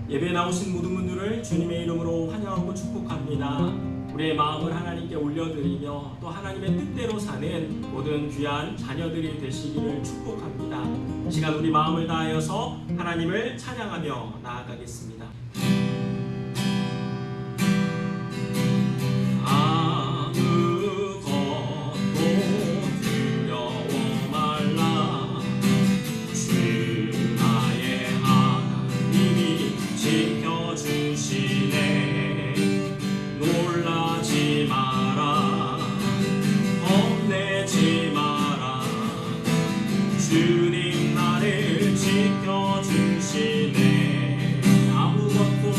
예배에 나오신 모든 분들을 주님의 이름으로 환영하고 축복합니다. 우리의 마음을 하나님께 올려드리며 또 하나님의 뜻대로 사는 모든 귀한 자녀들이 되시기를 축복합니다. 이 시간 우리 마음을 다하여서 하나님을 찬양하며 나아가겠습니다. 주님 나를 지켜주시네. 아무것도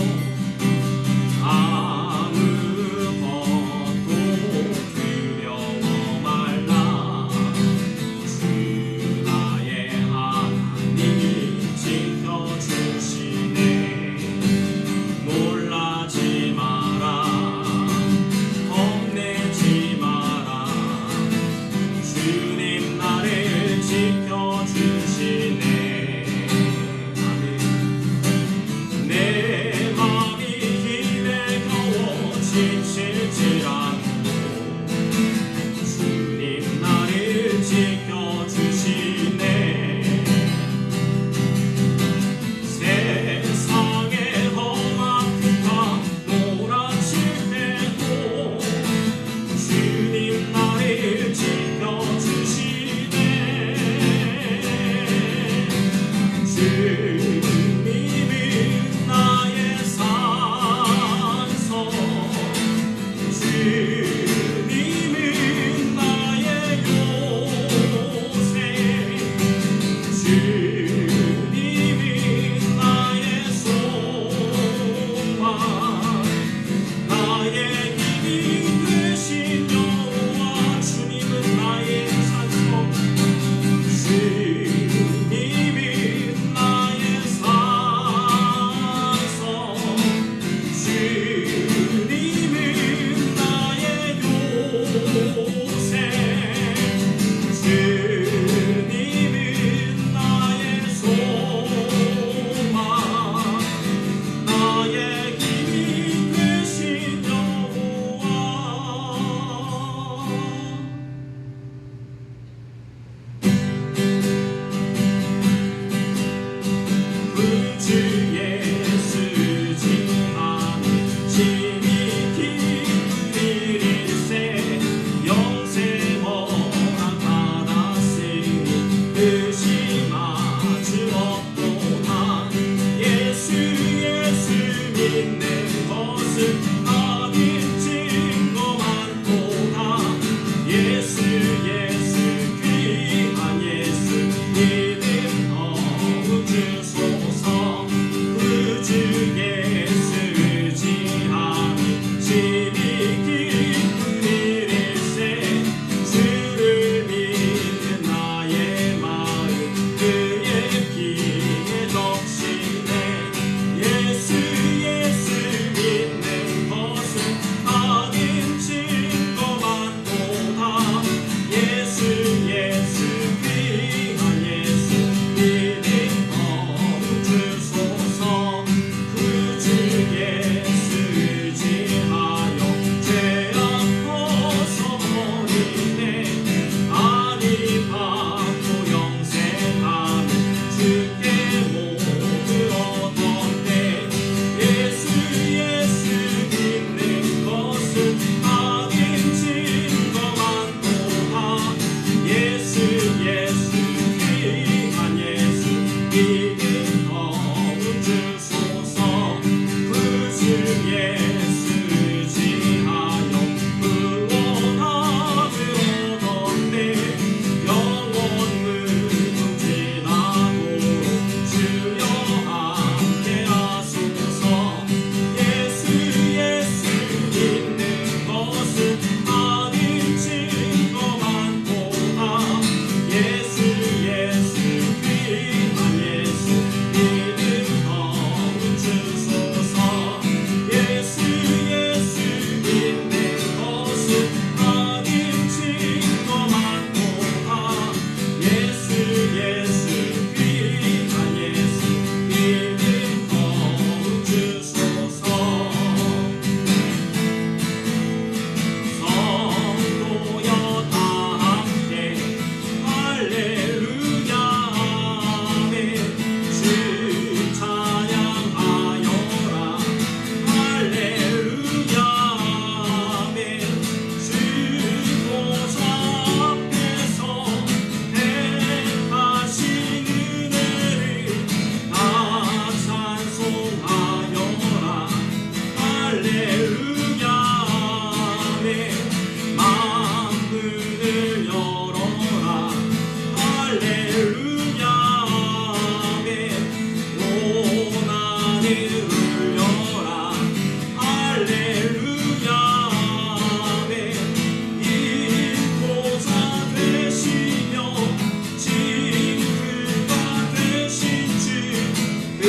두려워 말라. 주 나의 하나님이 지켜주시네. 놀라지 마라. 겁내지 마라. 주님 나를 지켜주시네. 아멘.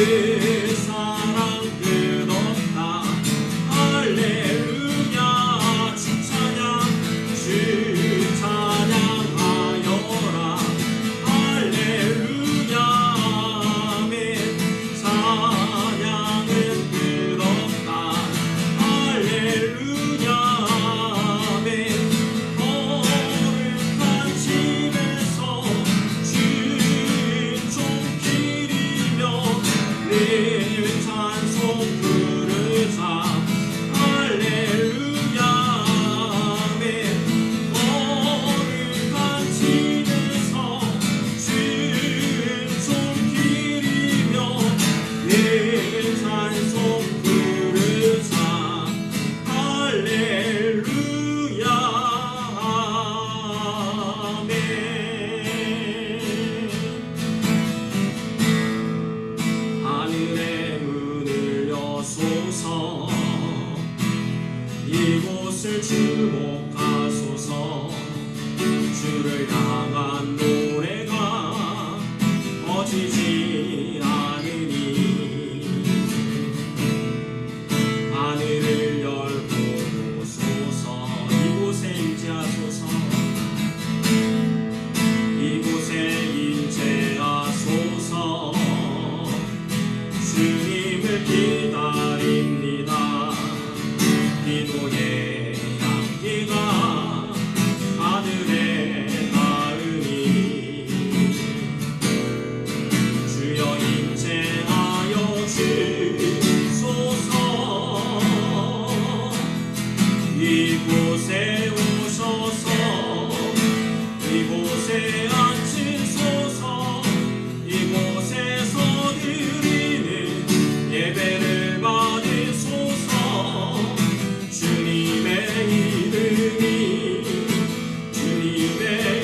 내 사랑 끝없다. 할렐루야 주 찬양하여라. 할렐루야 아멘. 찬양은 끝없다. 할렐루야 아멘. 거룩한 집에서 주인 종길이며 내 찬송 부르자. 할렐루야 아멘. 거룩한 집에서 주인 종길이며 내 찬송 부르자. 할렐루야 아멘. 하늘의 문을 여소서. 이곳을 주목하소서. 주를 향한 노래가 꺼지지 않으니. 하늘을 열고 오소서. 이곳에 임재하소서. 이곳에 임재하소서. 주님을 기다립니다. 기도의 향기가 하늘에 닿으니. 주여 임재하여 주소서. 이곳에 오셔서 이곳에 앉으소서. 이곳에서 드리는 예배를 받으소서. 주님의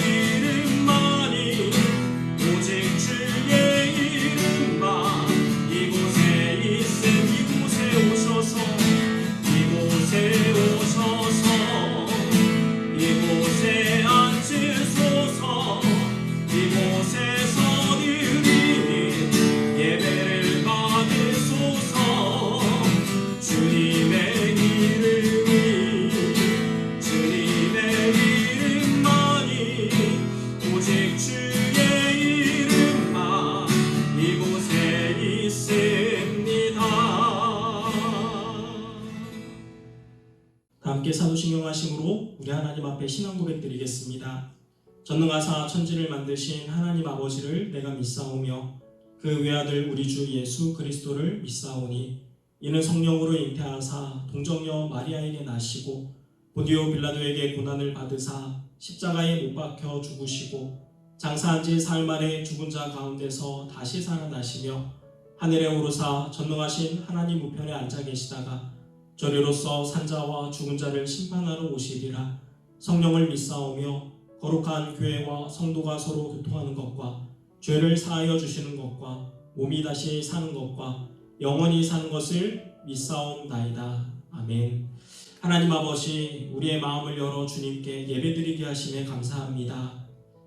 이름만이 오직 주의 이름만 이곳에 있음. 이곳에 오셔서 이곳에 오셔서 이곳에 앉으소서. 이곳에서 드리는 예배를 받으소서. 주님의 이름만이 오직 주의 이름만 이곳에 있습니다. 다 함께 사도신경 하심으로 우리 하나님 앞에 신앙 고백 드리겠습니다. 전능하사 천지를 만드신 하나님 아버지를 내가 믿사오며 그 외아들 우리 주 예수 그리스도를 믿사오니 이는 성령으로 잉태하사 동정녀 마리아에게 나시고 본디오 빌라도에게 고난을 받으사 십자가에 못 박혀 죽으시고 장사한 지 사흘 만에 죽은 자 가운데서 다시 살아나시며 하늘에 오르사 전능하신 하나님 우편에 앉아 계시다가 저리로서 산자와 죽은 자를 심판하러 오시리라. 성령을 믿사오며 거룩한 교회와 성도가 서로 교통하는 것과 죄를 사하여 주시는 것과 몸이 다시 사는 것과 영원히 사는 것을 믿사옵나이다. 아멘. 하나님 아버지, 우리의 마음을 열어 주님께 예배드리게 하심에 감사합니다.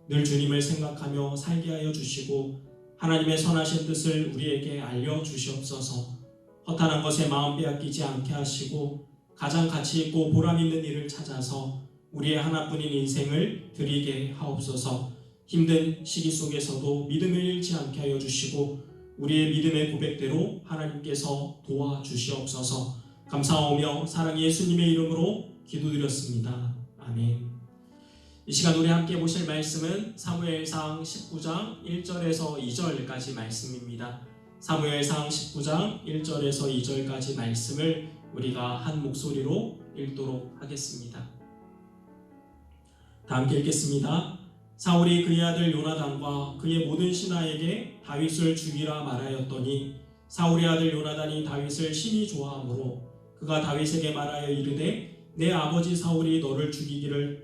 늘 주님을 생각하며 살게 하여 주시고 하나님의 선하신 뜻을 우리에게 알려주시옵소서. 허탄한 것에 마음 빼앗기지 않게 하시고 가장 가치 있고 보람 있는 일을 찾아서 우리의 하나뿐인 인생을 드리게 하옵소서. 힘든 시기 속에서도 믿음을 잃지 않게 하여 주시고 우리의 믿음의 고백대로 하나님께서 도와주시옵소서. 감사하오며 사랑의 예수님의 이름으로 기도드렸습니다. 아멘. 이 시간 우리 함께 보실 말씀은 사무엘상 19장 1절에서 2절까지 말씀입니다. 사무엘상 19장 1절에서 2절까지 말씀을 우리가 한 목소리로 읽도록 하겠습니다. 다 함께 읽겠습니다. 사울이 그의 아들 요나단과 그의 모든 신하에게 다윗을 죽이라 말하였더니 사울의 아들 요나단이 다윗을 심히 좋아하므로 그가 다윗에게 말하여 이르되 내 아버지 사울이 너를 죽이기를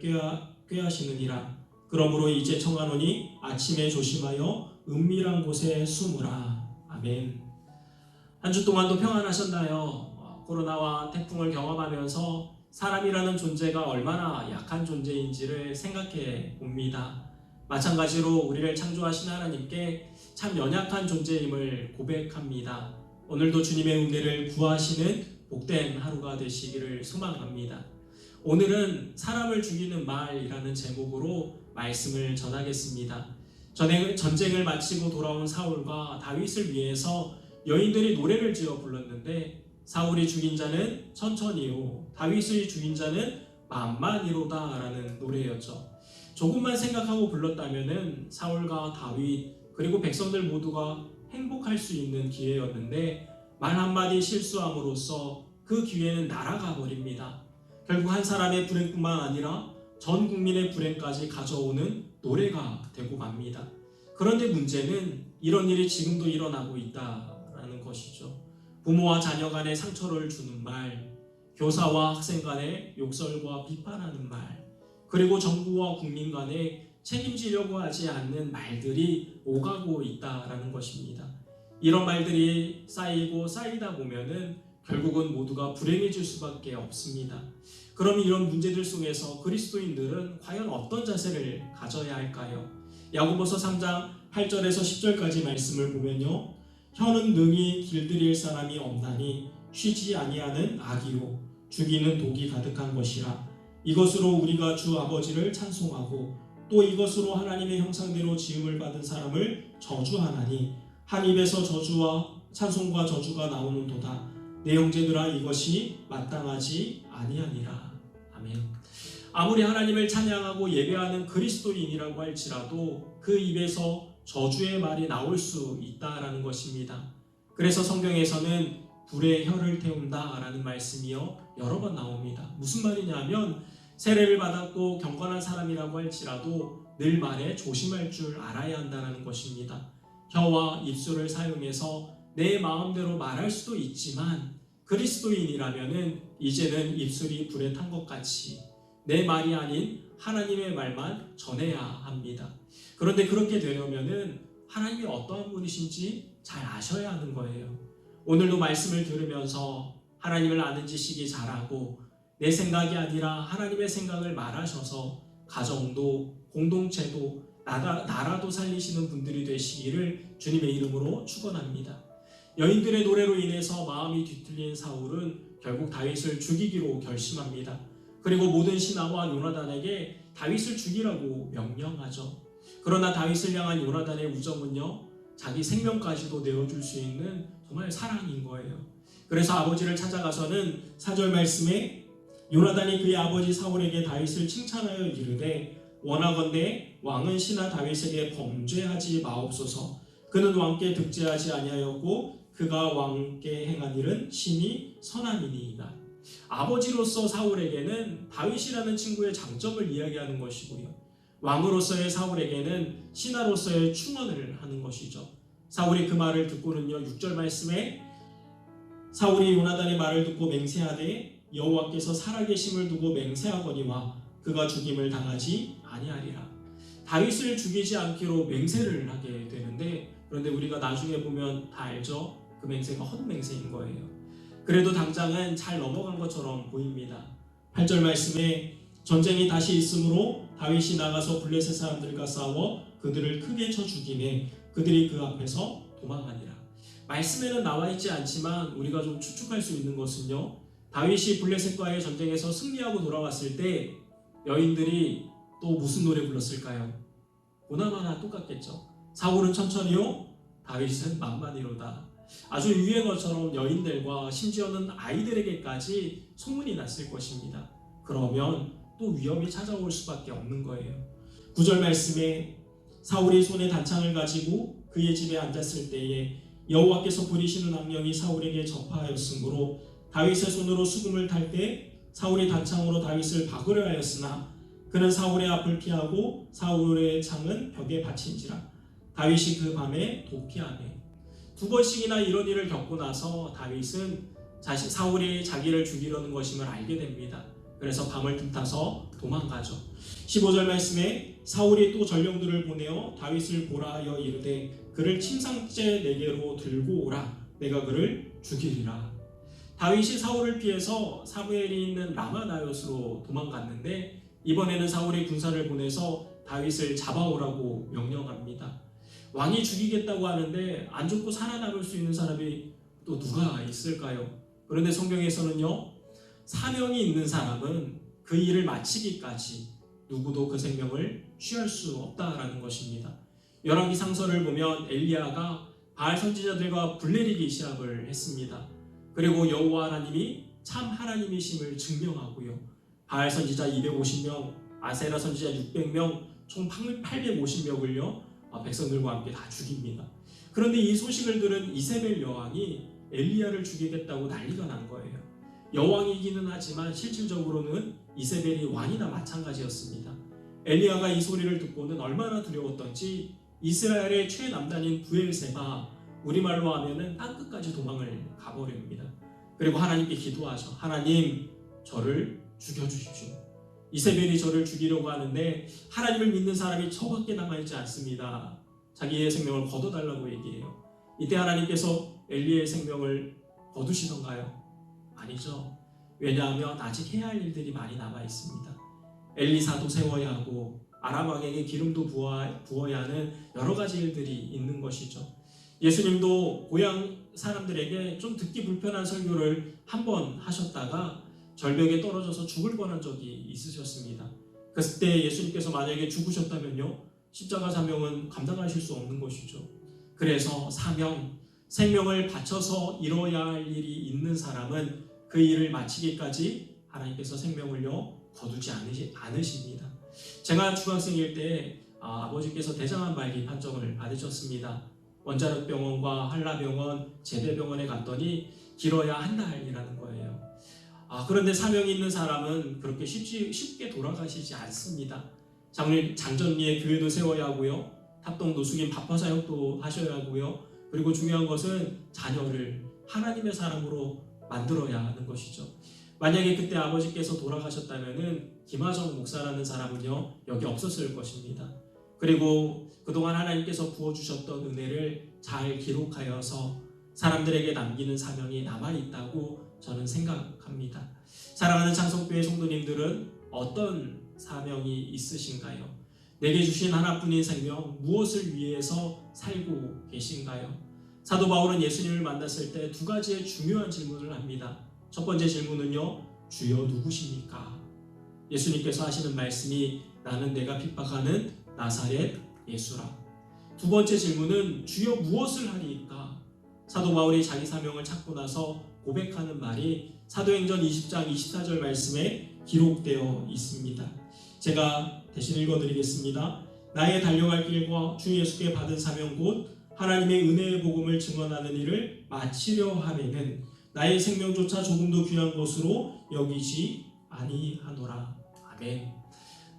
꾀하시느니라. 그러므로 이제 청하노니 아침에 조심하여 은밀한 곳에 숨으라. 아멘. 한 주 동안도 평안하셨나요? 코로나와 태풍을 경험하면서 사람이라는 존재가 얼마나 약한 존재인지를 생각해 봅니다. 마찬가지로 우리를 창조하신 하나님께 참 연약한 존재임을 고백합니다. 오늘도 주님의 은혜를 구하시는 복된 하루가 되시기를 소망합니다. 오늘은 사람을 죽이는 말이라는 제목으로 말씀을 전하겠습니다. 전쟁을 마치고 돌아온 사울과 다윗을 위해서 여인들이 노래를 지어 불렀는데, 사울이 죽인 자는 천천히요, 다윗의 죽인 자는 만만히로다 라는 노래였죠. 조금만 생각하고 불렀다면 사울과 다윗 그리고 백성들 모두가 행복할 수 있는 기회였는데, 말 한마디 실수함으로써 그 기회는 날아가 버립니다. 결국 한 사람의 불행뿐만 아니라 전 국민의 불행까지 가져오는 노래가 되고 맙니다. 그런데 문제는 이런 일이 지금도 일어나고 있다라는 것이죠. 부모와 자녀 간에 상처를 주는 말, 교사와 학생 간에 욕설과 비판하는 말, 그리고 정부와 국민 간에 책임지려고 하지 않는 말들이 오가고 있다라는 것입니다. 이런 말들이 쌓이고 쌓이다 보면은 결국은 모두가 불행해질 수밖에 없습니다. 그럼 이런 문제들 속에서 그리스도인들은 과연 어떤 자세를 가져야 할까요? 야고보서 3장 8절에서 10절까지 말씀을 보면요, 혀는 능히 길들일 사람이 없나니 쉬지 아니하는 악이요 죽이는 독이 가득한 것이라. 이것으로 우리가 주 아버지를 찬송하고 또 이것으로 하나님의 형상대로 지음을 받은 사람을 저주하나니 한 입에서 저주와 찬송과 저주가 나오는도다. 내 형제들아, 이것이 마땅하지 아니하니라. 아멘. 아무리 하나님을 찬양하고 예배하는 그리스도인이라고 할지라도 그 입에서 저주의 말이 나올 수 있다라는 것입니다. 그래서 성경에서는 불의 혀를 태운다라는 말씀이요 여러 번 나옵니다. 무슨 말이냐면, 세례를 받았고 경건한 사람이라고 할지라도 늘 말에 조심할 줄 알아야 한다는 것입니다. 혀와 입술을 사용해서 내 마음대로 말할 수도 있지만, 그리스도인이라면은 이제는 입술이 불에 탄 것 같이 내 말이 아닌 하나님의 말만 전해야 합니다. 그런데 그렇게 되려면은 하나님이 어떠한 분이신지 잘 아셔야 하는 거예요. 오늘도 말씀을 들으면서 하나님을 아는 지식이 자라고 내 생각이 아니라 하나님의 생각을 말하셔서 가정도 공동체도 나라도 살리시는 분들이 되시기를 주님의 이름으로 축원합니다. 여인들의 노래로 인해서 마음이 뒤틀린 사울은 결국 다윗을 죽이기로 결심합니다. 그리고 모든 신하와 요나단에게 다윗을 죽이라고 명령하죠. 그러나 다윗을 향한 요나단의 우정은요, 자기 생명까지도 내어줄 수 있는 정말 사랑인 거예요. 그래서 아버지를 찾아가서는 4절 말씀에 요나단이 그의 아버지 사울에게 다윗을 칭찬하여 이르되, 원하건대 왕은 신하 다윗에게 범죄하지 마옵소서. 그는 왕께 득죄하지 아니하였고 그가 왕께 행한 일은 심히 선함이니이다. 아버지로서 사울에게는 다윗이라는 친구의 장점을 이야기하는 것이고요, 왕으로서의 사울에게는 신하로서의 충원을 하는 것이죠. 사울이 그 말을 듣고는요, 6절 말씀에 사울이 요나단의 말을 듣고 맹세하되 여호와께서 살아계심을 두고 맹세하거니와 그가 죽임을 당하지 아니하리라. 다윗을 죽이지 않기로 맹세를 하게 되는데, 그런데 우리가 나중에 보면 다 알죠. 그 맹세가 헛맹세인 거예요. 그래도 당장은 잘 넘어간 것처럼 보입니다. 8절 말씀에 전쟁이 다시 있으므로 다윗이 나가서 블레셋 사람들과 싸워 그들을 크게 쳐 죽이매 그들이 그 앞에서 도망하니라. 말씀에는 나와 있지 않지만 우리가 좀 추측할 수 있는 것은요, 다윗이 블레셋과의 전쟁에서 승리하고 돌아왔을 때 여인들이 또 무슨 노래 불렀을까요? 보나마나 똑같겠죠. 사울은 천천히요, 다윗은 만만히로다. 아주 유행어처럼 여인들과 심지어는 아이들에게까지 소문이 났을 것입니다. 그러면 또 위험이 찾아올 수밖에 없는 거예요. 9절 말씀에 사울이 손에 단창을 가지고 그의 집에 앉았을 때에 여호와께서 부리시는 악령이 사울에게 접하였으므로 다윗의 손으로 수금을 탈 때 사울이 단창으로 다윗을 박으려 하였으나 그는 사울의 앞을 피하고 사울의 창은 벽에 받친지라. 다윗이 그 밤에 도피하매. 2번씩이나 이런 일을 겪고 나서 다윗은 사울이 자기를 죽이려는 것임을 알게 됩니다. 그래서 밤을 틈타서 도망가죠. 15절 말씀에 사울이 또 전령들을 보내어 다윗을 보라 하여 이르되 그를 침상째 내게로 들고 오라. 내가 그를 죽이리라. 다윗이 사울을 피해서 사무엘이 있는 라마나요스로 도망갔는데, 이번에는 사울이 군사를 보내서 다윗을 잡아오라고 명령합니다. 왕이 죽이겠다고 하는데 안 죽고 살아남을 수 있는 사람이 또 누가 있을까요? 그런데 성경에서는요, 사명이 있는 사람은 그 일을 마치기까지 누구도 그 생명을 취할 수 없다라는 것입니다. 열왕기 상서를 보면 엘리야가 바알 선지자들과 불내리기 시합을 했습니다. 그리고 여호와 하나님이 참 하나님이심을 증명하고요, 바알 선지자 250명, 아세라 선지자 600명, 총 850명을요 백성들과 함께 다 죽입니다. 그런데 이 소식을 들은 이세벨 여왕이 엘리야를 죽이겠다고 난리가 난 거예요. 여왕이기는 하지만 실질적으로는 이세벨이 왕이나 마찬가지였습니다. 엘리야가 이 소리를 듣고는 얼마나 두려웠던지 이스라엘의 최남단인 부엘세가 우리말로 하면은 땅끝까지 도망을 가버립니다. 그리고 하나님께 기도하죠. 하나님, 저를 죽여주십시오. 이세벨이 저를 죽이려고 하는데 하나님을 믿는 사람이 저밖에 남아있지 않습니다. 자기의 생명을 거둬달라고 얘기해요. 이때 하나님께서 엘리야의 생명을 거두시던가요? 아니죠. 왜냐하면 아직 해야 할 일들이 많이 남아있습니다. 엘리사도 세워야 하고 아람 왕에게 기름도 부어야 하는 여러 가지 일들이 있는 것이죠. 예수님도 고향 사람들에게 좀 듣기 불편한 설교를 한 번 하셨다가 절벽에 떨어져서 죽을 뻔한 적이 있으셨습니다. 그때 예수님께서 만약에 죽으셨다면요, 십자가 사명은 감당하실 수 없는 것이죠. 그래서 사명, 생명을 바쳐서 이뤄야 할 일이 있는 사람은 그 일을 마치기까지 하나님께서 생명을요 거두지 않으십니다. 제가 중학생일 때 아버지께서 대장암 말기 판정을 받으셨습니다. 원자력병원과 한라병원, 제대병원에 갔더니 길어야 한 달이라는 거예요. 그런데 사명이 있는 사람은 그렇게 쉽게 돌아가시지 않습니다. 장전리에 교회도 세워야 하고요, 합동 노숙인 밥화 사역도 하셔야 하고요, 그리고 중요한 것은 자녀를 하나님의 사람으로 만들어야 하는 것이죠. 만약에 그때 아버지께서 돌아가셨다면은 김하정 목사라는 사람은요 여기 없었을 것입니다. 그리고 그동안 하나님께서 부어주셨던 은혜를 잘 기록하여서 사람들에게 남기는 사명이 남아있다고 저는 생각합니다. 사랑하는 창성교회 성도님들은 어떤 사명이 있으신가요? 내게 주신 하나뿐인 생명, 무엇을 위해서 살고 계신가요? 사도 바울은 예수님을 만났을 때 두 가지의 중요한 질문을 합니다. 첫 번째 질문은요, 주여 누구십니까? 예수님께서 하시는 말씀이 나는 내가 핍박하는 나사렛 예수라. 두 번째 질문은 주여 무엇을 하리이까? 사도 바울이 자기 사명을 찾고 나서 고백하는 말이 사도행전 20장 24절 말씀에 기록되어 있습니다. 제가 대신 읽어드리겠습니다. 나의 달려갈 길과 주 예수께 받은 사명 곧 하나님의 은혜의 복음을 증언하는 일을 마치려 하면은 나의 생명조차 조금도 귀한 것으로 여기지 아니하노라. 아멘.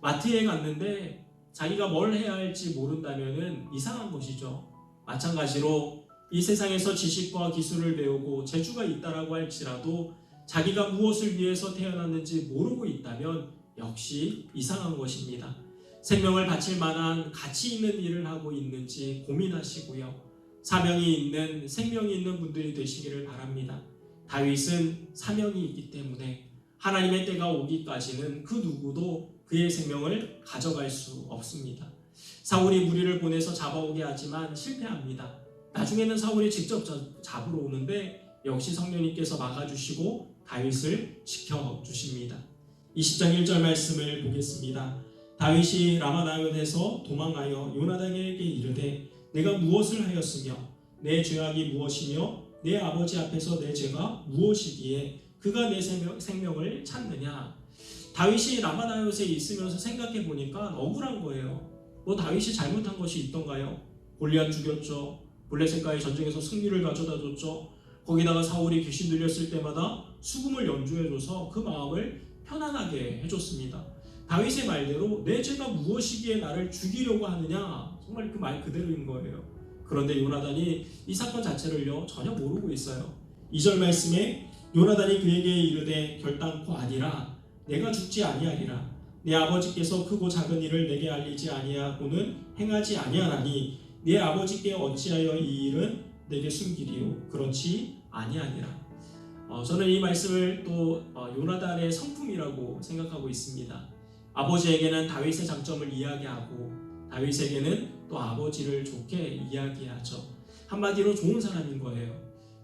마트에 갔는데 자기가 뭘 해야 할지 모른다면은 이상한 것이죠. 마찬가지로 이 세상에서 지식과 기술을 배우고 재주가 있다라고 할지라도 자기가 무엇을 위해서 태어났는지 모르고 있다면 역시 이상한 것입니다. 생명을 바칠 만한 가치 있는 일을 하고 있는지 고민하시고요. 사명이 있는, 생명이 있는 분들이 되시기를 바랍니다. 다윗은 사명이 있기 때문에 하나님의 때가 오기까지는 그 누구도 그의 생명을 가져갈 수 없습니다. 사울이 무리를 보내서 잡아오게 하지만 실패합니다. 나중에는 사울이 직접 잡으러 오는데 역시 성령님께서 막아주시고 다윗을 지켜주십니다. 20장 1절 말씀을 보겠습니다. 다윗이 라마나임에서 도망하여 요나단에게 이르되 내가 무엇을 하였으며 내 죄악이 무엇이며 내 아버지 앞에서 내 죄가 무엇이기에 그가 내 생명을 찾느냐. 다윗이 라마나임에 있으면서 생각해 보니까 억울한 거예요. 뭐 다윗이 잘못한 것이 있던가요? 골리앗 죽였죠. 블레셋과의 전쟁에서 승리를 가져다 줬죠. 거기다가 사울이 귀신 들렸을 때마다 수금을 연주해줘서 그 마음을 편안하게 해줬습니다. 다윗의 말대로 내 죄가 무엇이기에 나를 죽이려고 하느냐, 정말 그 말 그대로인 거예요. 그런데 요나단이 이 사건 자체를요 전혀 모르고 있어요. 2절 말씀에 요나단이 그에게 이르되 결단코 아니라 내가 죽지 아니하리라. 내 아버지께서 크고 작은 일을 내게 알리지 아니하고는 행하지 아니하나니 내 아버지께 어찌하여 이 일은 내게 숨기리요 그렇지 아니하니라. 저는 이 말씀을 또 요나단의 성품이라고 생각하고 있습니다. 아버지에게는 다윗의 장점을 이야기하고 다윗에게는 또 아버지를 좋게 이야기하죠. 한마디로 좋은 사람인 거예요.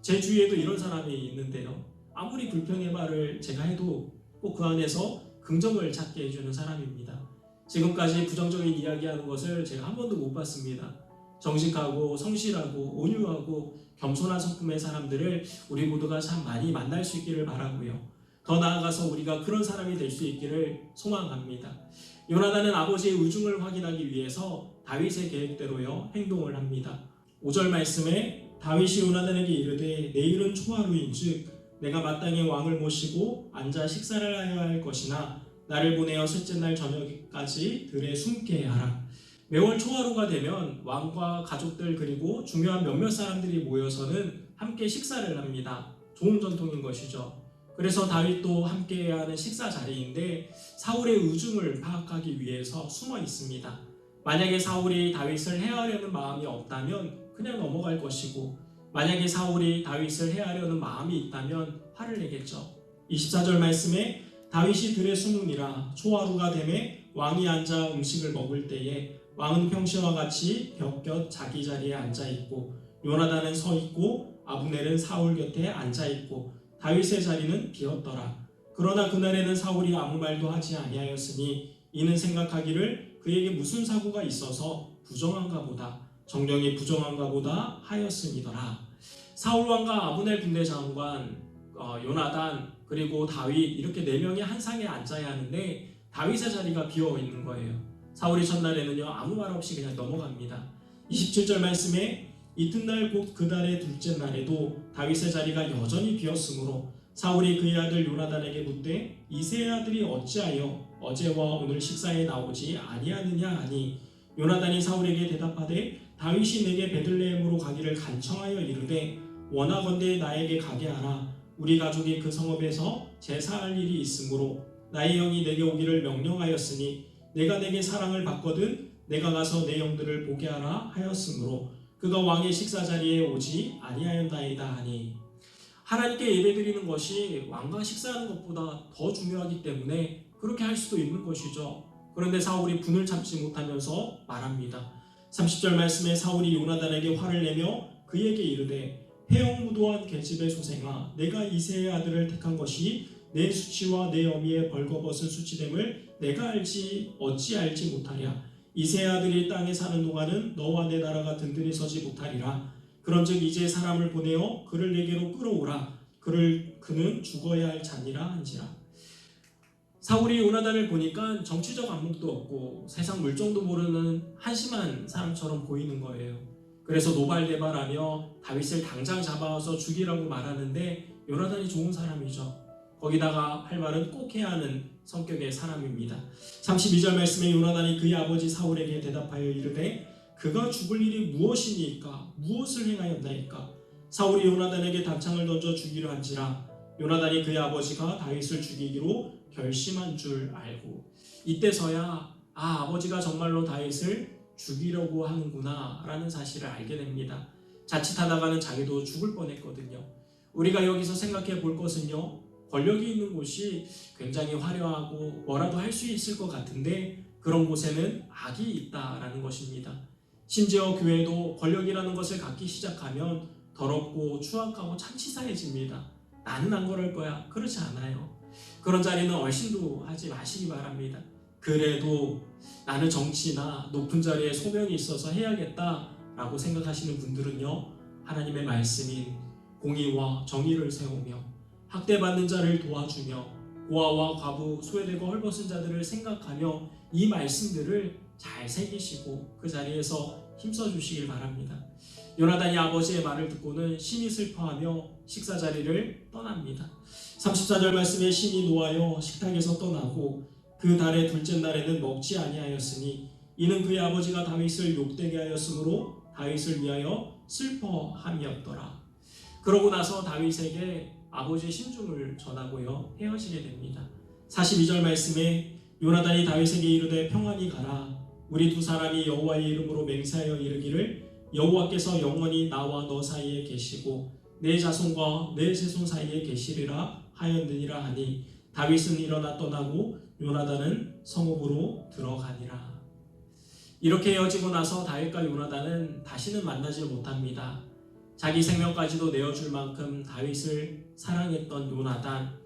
제 주위에도 이런 사람이 있는데요. 아무리 불평의 말을 제가 해도 꼭 그 안에서 긍정을 찾게 해주는 사람입니다. 지금까지 부정적인 이야기하는 것을 제가 한 번도 못 봤습니다. 정직하고 성실하고 온유하고 겸손한 성품의 사람들을 우리 모두가 참 많이 만날 수 있기를 바라고요. 더 나아가서 우리가 그런 사람이 될 수 있기를 소망합니다. 요나단은 아버지의 의중을 확인하기 위해서 다윗의 계획대로요 행동을 합니다. 5절 말씀에 다윗이 요나단에게 이르되 내일은 초하루인즉 내가 마땅히 왕을 모시고 앉아 식사를 하여야 할 것이나 나를 보내어 셋째 날 저녁까지 들에 숨게 하라. 매월 초하루가 되면 왕과 가족들 그리고 중요한 몇몇 사람들이 모여서는 함께 식사를 합니다. 좋은 전통인 것이죠. 그래서 다윗도 함께해야 하는 식사 자리인데 사울의 의중을 파악하기 위해서 숨어 있습니다. 만약에 사울이 다윗을 해하려는 마음이 없다면 그냥 넘어갈 것이고 만약에 사울이 다윗을 해하려는 마음이 있다면 화를 내겠죠. 24절 말씀에 다윗이 들에 숨으니라. 초하루가 되매 왕이 앉아 음식을 먹을 때에 왕은 평시와 같이 벽곁 자기 자리에 앉아있고 요나단은 서있고 아브넬은 사울 곁에 앉아있고 다윗의 자리는 비었더라. 그러나 그날에는 사울이 아무 말도 하지 아니하였으니 이는 생각하기를 그에게 무슨 사고가 있어서 부정한가 보다 정령이 부정한가 보다 하였음이더라. 사울 왕과 아브넬 군대 장관 요나단 그리고 다윗 이렇게 4명이 한 상에 앉아야 하는데 다윗의 자리가 비어 있는 거예요. 사울이 첫날에는요 아무 말 없이 그냥 넘어갑니다. 27절 말씀에 이튿날 곧 그 달의 둘째 날에도 다윗의 자리가 여전히 비었으므로 사울이 그의 아들 요나단에게 묻되 이새의 아들이 어찌하여 어제와 오늘 식사에 나오지 아니하느냐 하니 요나단이 사울에게 대답하되 다윗이 내게 베들레헴으로 가기를 간청하여 이르되 원하건대 나에게 가게 하라. 우리 가족이 그 성읍에서 제사할 일이 있으므로 나의 영이 내게 오기를 명령하였으니 내가 내게 사랑을 받거든 내가 가서 내 영들을 보게 하라 하였으므로 그가 왕의 식사 자리에 오지 아니하였나이다 하니 하나님께 예배드리는 것이 왕과 식사하는 것보다 더 중요하기 때문에 그렇게 할 수도 있는 것이죠. 그런데 사울이 분을 참지 못하면서 말합니다. 30절 말씀에 사울이 요나단에게 화를 내며 그에게 이르되 해영무도한 계집의 소생아 내가 이새의 아들을 택한 것이 내 수치와 내 어미의 벌거벗은 수치됨을 내가 어찌 알지 못하랴. 이새의 아들이 땅에 사는 동안은 너와 내 나라가 든든히 서지 못하리라. 그런즉 이제 사람을 보내어 그를 내게로 끌어오라. 그는 죽어야 할 자니라 한지라. 사울이 요나단을 보니까 정치적 안목도 없고 세상 물정도 모르는 한심한 사람처럼 보이는 거예요. 그래서 노발대발하며 다윗을 당장 잡아와서 죽이라고 말하는데 요나단이 좋은 사람이죠. 거기다가 할 말은 꼭 해야 하는 성격의 사람입니다. 32절 말씀에 요나단이 그의 아버지 사울에게 대답하여 이르되 그가 죽을 일이 무엇이니까 무엇을 행하였나이까. 사울이 요나단에게 단창을 던져 죽이려 한지라. 요나단이 그의 아버지가 다윗을 죽이기로 결심한 줄 알고 이때서야 아버지가 정말로 다윗을 죽이려고 하는구나 라는 사실을 알게 됩니다. 자칫하다가는 자기도 죽을 뻔했거든요. 우리가 여기서 생각해 볼 것은요, 권력이 있는 곳이 굉장히 화려하고 뭐라도 할 수 있을 것 같은데 그런 곳에는 악이 있다라는 것입니다. 심지어 교회도 권력이라는 것을 갖기 시작하면 더럽고 추악하고 참치사해집니다. 나는 안 그럴 거야. 그렇지 않아요. 그런 자리는 얼씬도 하지 마시기 바랍니다. 그래도 나는 정치나 높은 자리에 소명이 있어서 해야겠다라고 생각하시는 분들은요, 하나님의 말씀인 공의와 정의를 세우며 학대받는 자를 도와주며 고아와 과부, 소외되고 헐벗은 자들을 생각하며 이 말씀들을 잘 새기시고 그 자리에서 힘써 주시길 바랍니다. 요나단이 아버지의 말을 듣고는 심히 슬퍼하며 식사 자리를 떠납니다. 34절 말씀에 심히 노하여 식탁에서 떠나고 그 달의 둘째 날에는 먹지 아니하였으니 이는 그의 아버지가 다윗을 욕되게 하였으므로 다윗을 위하여 슬퍼함이었더라. 그러고 나서 다윗에게 아버지의 심중을 전하고요 헤어지게 됩니다. 42절 말씀에 요나단이 다윗에게 이르되 평안히 가라. 우리 두 사람이 여호와의 이름으로 맹세하여 이르기를 여호와께서 영원히 나와 너 사이에 계시고 내 자손과 내 세손 사이에 계시리라 하였느니라 하니 다윗은 일어나 떠나고 요나단은 성읍으로 들어가니라. 이렇게 헤어지고 나서 다윗과 요나단은 다시는 만나지 못합니다. 자기 생명까지도 내어줄 만큼 다윗을 사랑했던 요나단,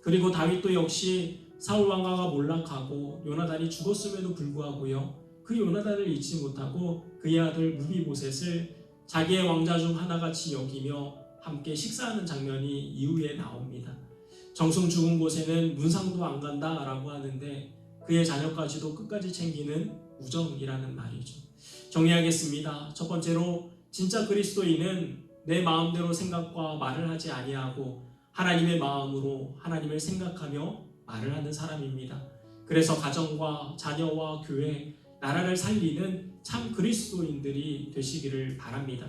그리고 다윗도 역시 사울 왕가가 몰락하고 요나단이 죽었음에도 불구하고요, 그 요나단을 잊지 못하고 그의 아들 무비보셋을 자기의 왕자 중 하나같이 여기며 함께 식사하는 장면이 이후에 나옵니다. 정성 죽은 곳에는 문상도 안 간다라고 하는데 그의 자녀까지도 끝까지 챙기는 우정이라는 말이죠. 정리하겠습니다. 첫 번째로, 진짜 그리스도인은 내 마음대로 생각과 말을 하지 아니하고 하나님의 마음으로 하나님을 생각하며 말을 하는 사람입니다. 그래서 가정과 자녀와 교회, 나라를 살리는 참 그리스도인들이 되시기를 바랍니다.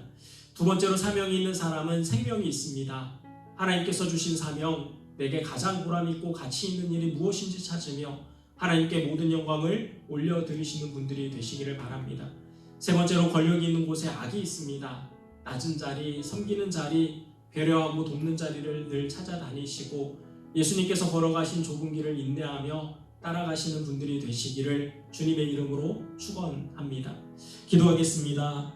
두 번째로, 사명이 있는 사람은 생명이 있습니다. 하나님께서 주신 사명, 내게 가장 보람있고 가치 있는 일이 무엇인지 찾으며 하나님께 모든 영광을 올려드리시는 분들이 되시기를 바랍니다. 세 번째로, 권력이 있는 곳에 악이 있습니다. 낮은 자리, 섬기는 자리, 배려하고 돕는 자리를 늘 찾아다니시고 예수님께서 걸어가신 좁은 길을 인내하며 따라가시는 분들이 되시기를 주님의 이름으로 축원합니다. 기도하겠습니다.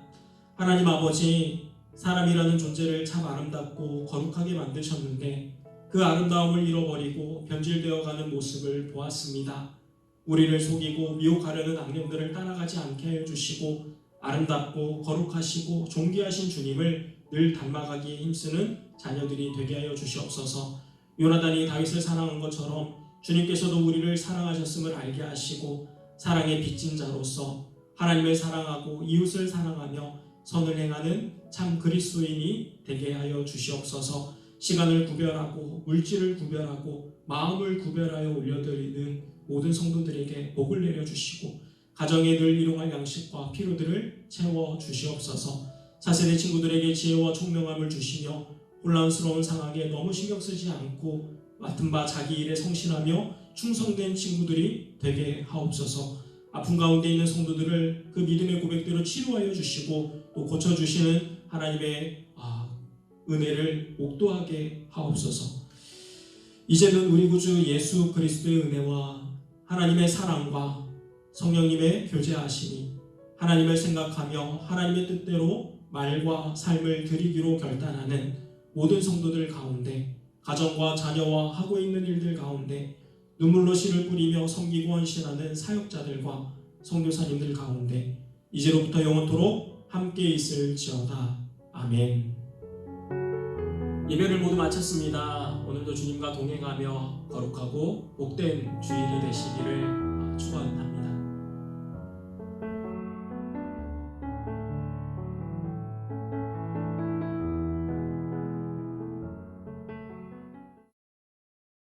하나님 아버지, 사람이라는 존재를 참 아름답고 거룩하게 만드셨는데 그 아름다움을 잃어버리고 변질되어가는 모습을 보았습니다. 우리를 속이고 미혹하려는 악령들을 따라가지 않게 해주시고 아름답고 거룩하시고 존귀하신 주님을 늘 닮아가기에 힘쓰는 자녀들이 되게 하여 주시옵소서. 요나단이 다윗을 사랑한 것처럼 주님께서도 우리를 사랑하셨음을 알게 하시고 사랑의 빚진 자로서 하나님을 사랑하고 이웃을 사랑하며 선을 행하는 참 그리스도인이 되게 하여 주시옵소서. 시간을 구별하고 물질을 구별하고 마음을 구별하여 올려드리는 모든 성도들에게 복을 내려주시고 가정에 늘 일용할 양식과 필요들을 채워주시옵소서. 차세대 친구들에게 지혜와 총명함을 주시며 혼란스러운 상황에 너무 신경 쓰지 않고 맡은 바 자기 일에 성실하며 충성된 친구들이 되게 하옵소서. 아픈 가운데 있는 성도들을 그 믿음의 고백대로 치료하여 주시고 또 고쳐주시는 하나님의 은혜를 목도하게 하옵소서. 이제는 우리 구주 예수 그리스도의 은혜와 하나님의 사랑과 성령님의 교제하심이 하나님을 생각하며 하나님의 뜻대로 말과 삶을 드리기로 결단하는 모든 성도들 가운데, 가정과 자녀와 하고 있는 일들 가운데 눈물로 씨를 뿌리며 섬기고 헌신하는 사역자들과 선교사님들 가운데 이제로부터 영원토록 함께 있을지어다. 아멘. 예배를 모두 마쳤습니다. 오늘도 주님과 동행하며 거룩하고 복된 주일이 되시기를 축원합니다.